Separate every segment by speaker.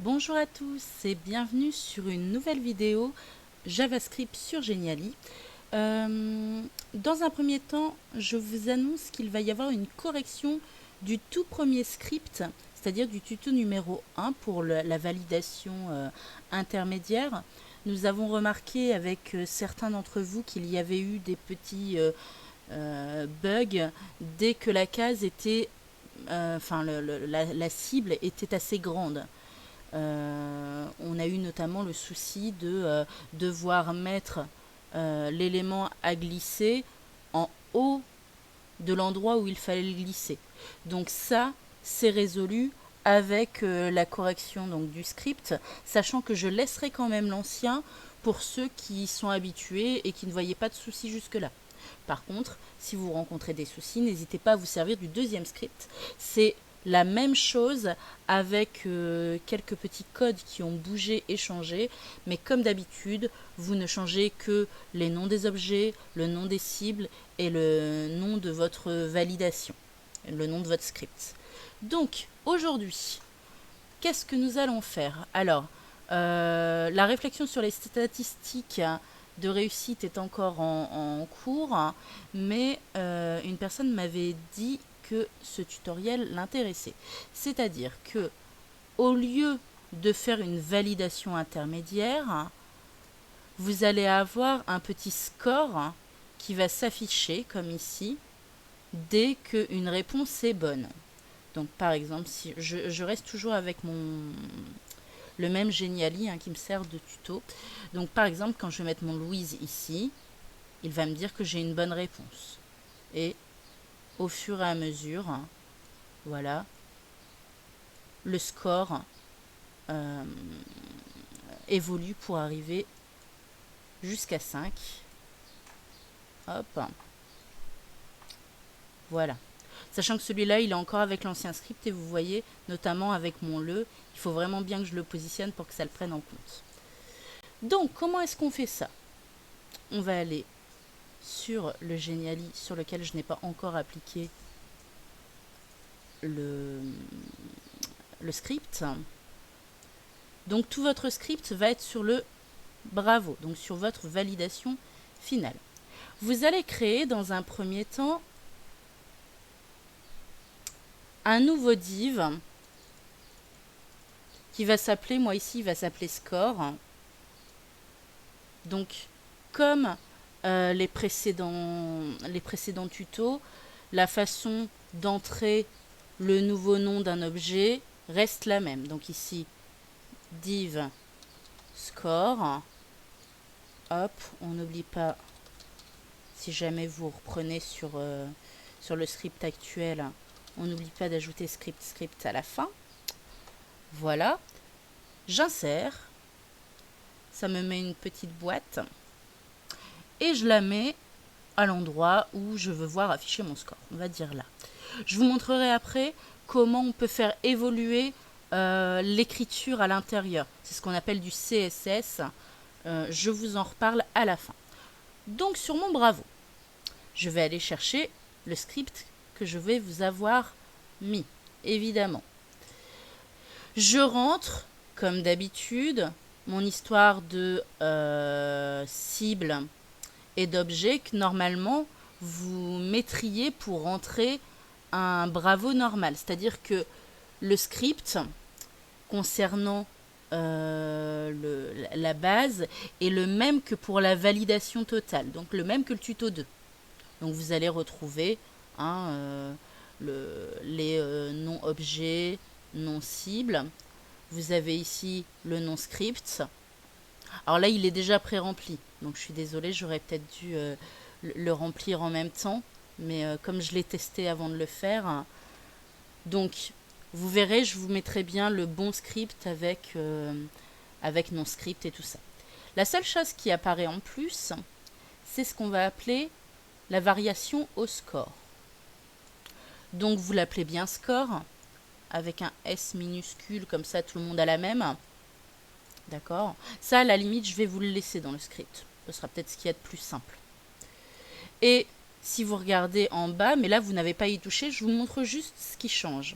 Speaker 1: Bonjour à tous et bienvenue sur une nouvelle vidéo JavaScript sur Geniali. Dans un premier temps, je vous annonce qu'il va y avoir une correction du tout premier script, c'est-à-dire du tuto numéro 1 pour la validation intermédiaire. Nous avons remarqué avec certains d'entre vous qu'il y avait eu des petits bugs dès que la case était, la cible était assez grande. On a eu notamment le souci de devoir mettre l'élément à glisser en haut de l'endroit où il fallait le glisser. Donc ça, c'est résolu avec la correction donc, du script, sachant que je laisserai quand même l'ancien pour ceux qui sont habitués et qui ne voyaient pas de soucis jusque-là. Par contre, si vous rencontrez des soucis, n'hésitez pas à vous servir du deuxième script. C'est la même chose avec quelques petits codes qui ont bougé et changé, mais comme d'habitude, vous ne changez que les noms des objets, le nom des cibles et le nom de votre validation, le nom de votre script. Donc, aujourd'hui, qu'est-ce que nous allons faire? Alors, la réflexion sur les statistiques de réussite est encore en cours, mais une personne m'avait dit que ce tutoriel l'intéressait. C'est-à-dire que au lieu de faire une validation intermédiaire, vous allez avoir un petit score qui va s'afficher comme ici dès qu'une réponse est bonne. Donc par exemple, si je reste toujours avec le même Geniali qui me sert de tuto. Donc par exemple, quand je vais mettre mon Louise ici, il va me dire que j'ai une bonne réponse. Et au fur et à mesure, voilà, le score évolue pour arriver jusqu'à 5. Hop. Voilà. Sachant que celui-là, il est encore avec l'ancien script et vous voyez, notamment avec mon le, il faut vraiment bien que je le positionne pour que ça le prenne en compte. Donc, comment est-ce qu'on fait ça? On va aller sur le Geniali sur lequel je n'ai pas encore appliqué le script. Donc, tout votre script va être sur le Bravo, donc sur votre validation finale. Vous allez créer dans un premier temps un nouveau div qui va s'appeler, moi ici, il va s'appeler score. Donc, comme les précédents tutos, la façon d'entrer le nouveau nom d'un objet reste la même. Donc ici, div score. Hop, on n'oublie pas, si jamais vous reprenez sur le script actuel, on n'oublie pas d'ajouter script à la fin. Voilà. J'insère. Ça me met une petite boîte. Et je la mets à l'endroit où je veux voir afficher mon score. On va dire là. Je vous montrerai après comment on peut faire évoluer l'écriture à l'intérieur. C'est ce qu'on appelle du CSS. Je vous en reparle à la fin. Donc sur mon Bravo, je vais aller chercher le script que je vais vous avoir mis, évidemment. Je rentre, comme d'habitude, mon histoire de cible et d'objet que normalement vous mettriez pour rentrer un Bravo normal. C'est-à-dire que le script concernant la base est le même que pour la validation totale, donc le même que le tuto 2. Donc vous allez retrouver les noms objets, noms cibles. Vous avez ici le nom script. Alors là, il est déjà pré-rempli, donc je suis désolée, j'aurais peut-être dû le remplir en même temps, mais comme je l'ai testé avant de le faire, donc vous verrez, je vous mettrai bien le bon script avec non script et tout ça. La seule chose qui apparaît en plus, c'est ce qu'on va appeler la variation au score. Donc vous l'appelez bien score, avec un S minuscule, comme ça tout le monde a la même. D'accord? Ça, à la limite, je vais vous le laisser dans le script. Ce sera peut-être ce qu'il y a de plus simple. Et si vous regardez en bas, mais là, vous n'avez pas y touché, je vous montre juste ce qui change.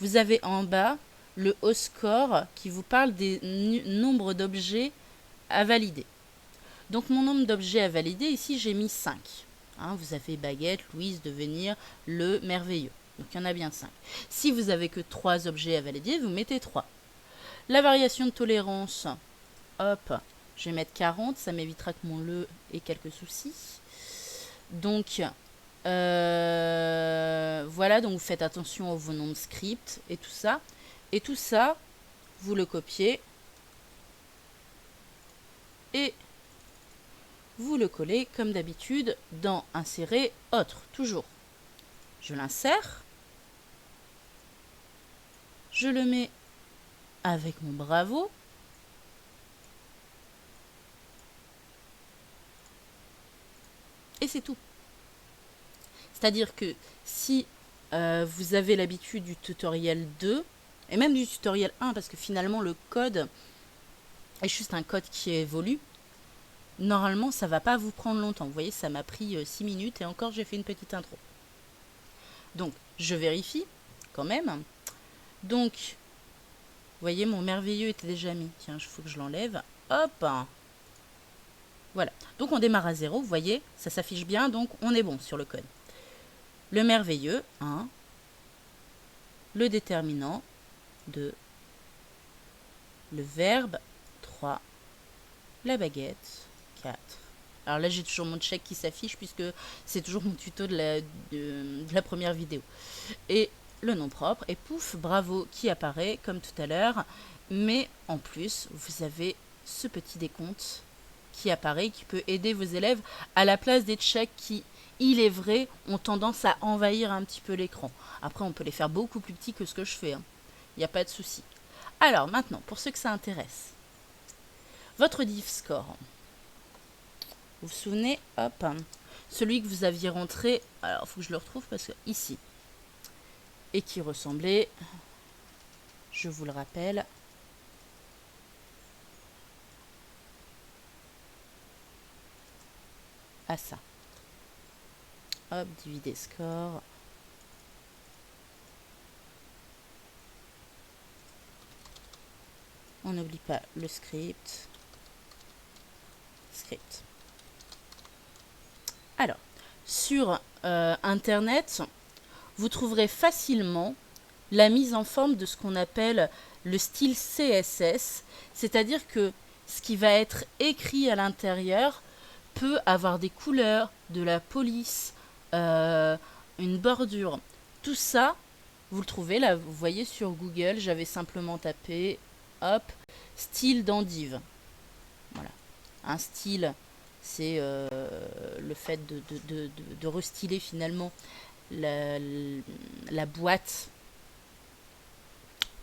Speaker 1: Vous avez en bas le haut score qui vous parle des nombres d'objets à valider. Donc mon nombre d'objets à valider, ici j'ai mis 5. Hein, vous avez baguette, Louise, devenir, le merveilleux. Donc il y en a bien 5. Si vous avez que 3 objets à valider, vous mettez 3. La variation de tolérance, hop, je vais mettre 40, ça m'évitera que mon le ait quelques soucis. Donc voilà, donc vous faites attention à vos noms de script et tout ça. Et tout ça, vous le copiez et vous le collez comme d'habitude dans insérer autre, toujours. Je l'insère, je le mets avec mon Bravo, et c'est tout. C'est-à-dire que si vous avez l'habitude du tutoriel 2, et même du tutoriel 1, parce que finalement le code est juste un code qui évolue, normalement ça va pas vous prendre longtemps. Vous voyez, ça m'a pris 6 minutes et encore j'ai fait une petite intro. Donc je vérifie quand même. Donc, vous voyez, mon merveilleux était déjà mis. Tiens, il faut que je l'enlève. Hop. Voilà. Donc on démarre à 0, vous voyez, ça s'affiche bien, donc on est bon sur le code. Le merveilleux, 1. Le déterminant, 2. Le verbe, 3. La baguette, 4. Alors là, j'ai toujours mon check qui s'affiche puisque c'est toujours mon tuto de la première vidéo. Et le nom propre, et pouf, Bravo qui apparaît comme tout à l'heure. Mais en plus, vous avez ce petit décompte qui apparaît, qui peut aider vos élèves à la place des checks qui, il est vrai, ont tendance à envahir un petit peu l'écran. Après, on peut les faire beaucoup plus petits que ce que je fais. Il n'y a pas de souci. Alors, maintenant, pour ceux que ça intéresse, votre div score. Vous vous souvenez, hop, celui que vous aviez rentré, alors il faut que je le retrouve parce que ici, et qui ressemblait, je vous le rappelle, à ça. Hop, divider score. On n'oublie pas le script. Alors, sur Internet, vous trouverez facilement la mise en forme de ce qu'on appelle le style CSS, c'est-à-dire que ce qui va être écrit à l'intérieur peut avoir des couleurs, de la police, une bordure. Tout ça, vous le trouvez là, vous voyez sur Google, j'avais simplement tapé, hop, style dans Div. Voilà. Un style, c'est le fait de restyler finalement la boîte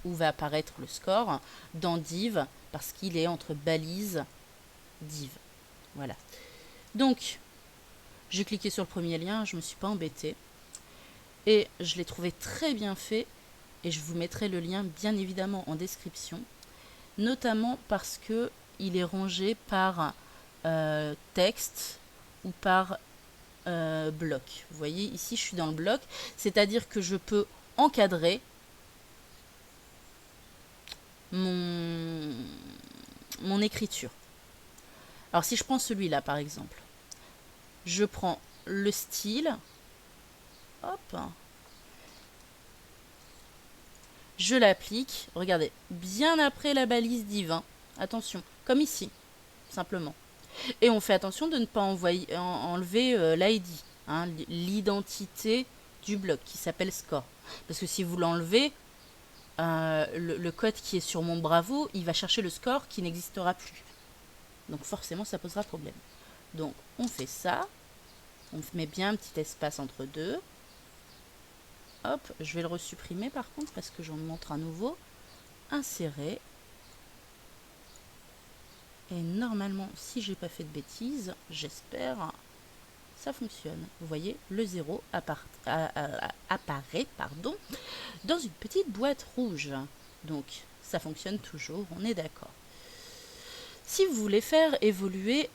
Speaker 1: où va apparaître le score dans Div, parce qu'il est entre balise Div. Voilà. Donc, j'ai cliqué sur le premier lien, je ne me suis pas embêtée. Et je l'ai trouvé très bien fait. Et je vous mettrai le lien bien évidemment en description. Notamment parce que il est rangé par texte ou par bloc. Vous voyez, ici je suis dans le bloc. C'est-à-dire que je peux encadrer mon écriture. Alors si je prends celui-là par exemple, je prends le style, hop, je l'applique, regardez, bien après la balise div, hein. Attention, comme ici, simplement. Et on fait attention de ne pas enlever l'ID, hein, l'identité du bloc qui s'appelle score. Parce que si vous l'enlevez, le code qui est sur mon Bravo, il va chercher le score qui n'existera plus. Donc forcément, ça posera problème. Donc on fait ça, on met bien un petit espace entre deux. Hop, je vais le resupprimer par contre parce que j'en montre un nouveau. Insérer. Et normalement, si j'ai pas fait de bêtises, j'espère, ça fonctionne. Vous voyez, le 0 apparaît dans une petite boîte rouge. Donc, ça fonctionne toujours, on est d'accord. Si vous voulez faire évoluer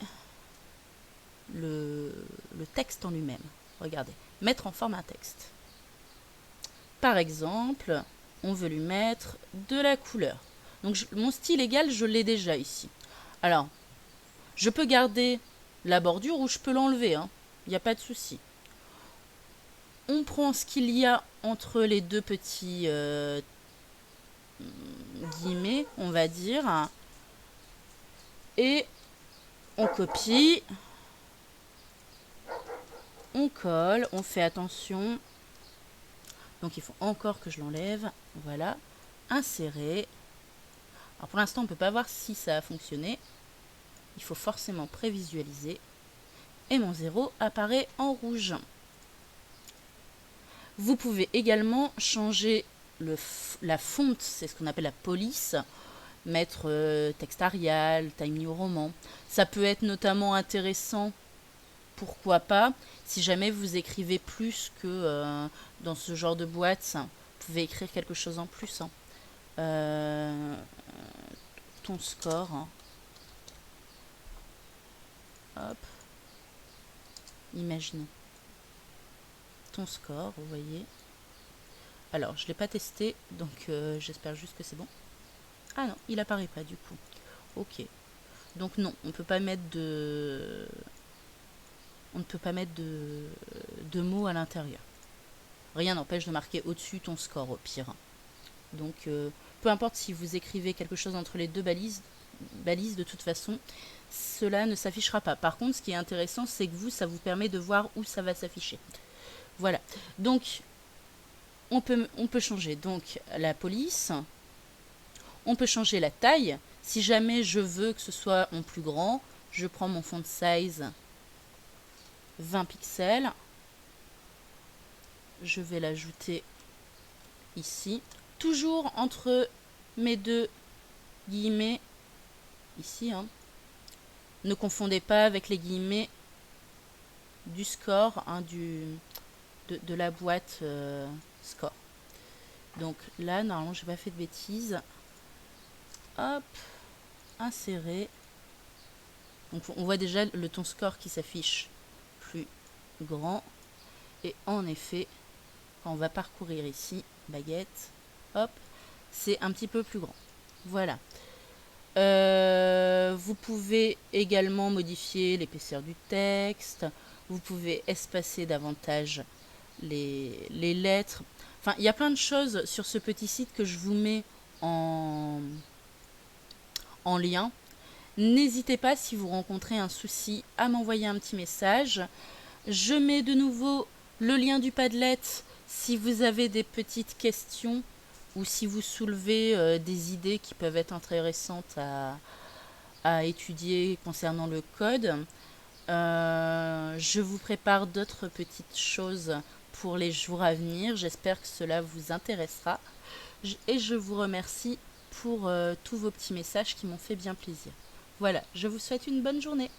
Speaker 1: le texte en lui-même, regardez, mettre en forme un texte. Par exemple, on veut lui mettre de la couleur. Donc mon style égal, je l'ai déjà ici. Alors, je peux garder la bordure ou je peux l'enlever, hein. Il n'y a pas de souci. On prend ce qu'il y a entre les deux petits guillemets, on va dire, et on copie, on colle, on fait attention. Donc il faut encore que je l'enlève. Voilà, insérer. Alors pour l'instant, on ne peut pas voir si ça a fonctionné. Il faut forcément prévisualiser. Et mon 0 apparaît en rouge. Vous pouvez également changer la fonte, c'est ce qu'on appelle la police. Mettre texte Arial, Time New Roman. Ça peut être notamment intéressant, pourquoi pas, si jamais vous écrivez plus que dans ce genre de boîte, vous pouvez écrire quelque chose en plus. Ton score. Hop. Imaginons. Ton score, vous voyez. Alors, je ne l'ai pas testé, donc j'espère juste que c'est bon. Ah non, il apparaît pas du coup. Ok. Donc non, on peut pas mettre de... On ne peut pas mettre de mots à l'intérieur. Rien n'empêche de marquer au-dessus ton score au pire. Donc peu importe si vous écrivez quelque chose entre les deux balises, de toute façon, cela ne s'affichera pas. Par contre, ce qui est intéressant, c'est que vous, ça vous permet de voir où ça va s'afficher. Voilà. Donc, on peut changer donc la police. On peut changer la taille. Si jamais je veux que ce soit en plus grand, je prends mon font size 20 pixels. Je vais l'ajouter ici. Toujours entre mes deux guillemets. Ici. Hein. Ne confondez pas avec les guillemets du score, hein, de la boîte score. Donc là, normalement, j'ai pas fait de bêtises. Hop, insérer. Donc on voit déjà le ton score qui s'affiche plus grand. Et en effet, quand on va parcourir ici, baguette, hop, c'est un petit peu plus grand. Voilà. Vous pouvez également modifier l'épaisseur du texte. Vous pouvez espacer davantage les lettres. Enfin, il y a plein de choses sur ce petit site que je vous mets en lien. N'hésitez pas, si vous rencontrez un souci, à m'envoyer un petit message. Je mets de nouveau le lien du Padlet si vous avez des petites questions ou si vous soulevez des idées qui peuvent être intéressantes à étudier concernant le code. Je vous prépare d'autres petites choses pour les jours à venir. J'espère que cela vous intéressera. Et je vous remercie pour tous vos petits messages qui m'ont fait bien plaisir. Voilà, je vous souhaite une bonne journée.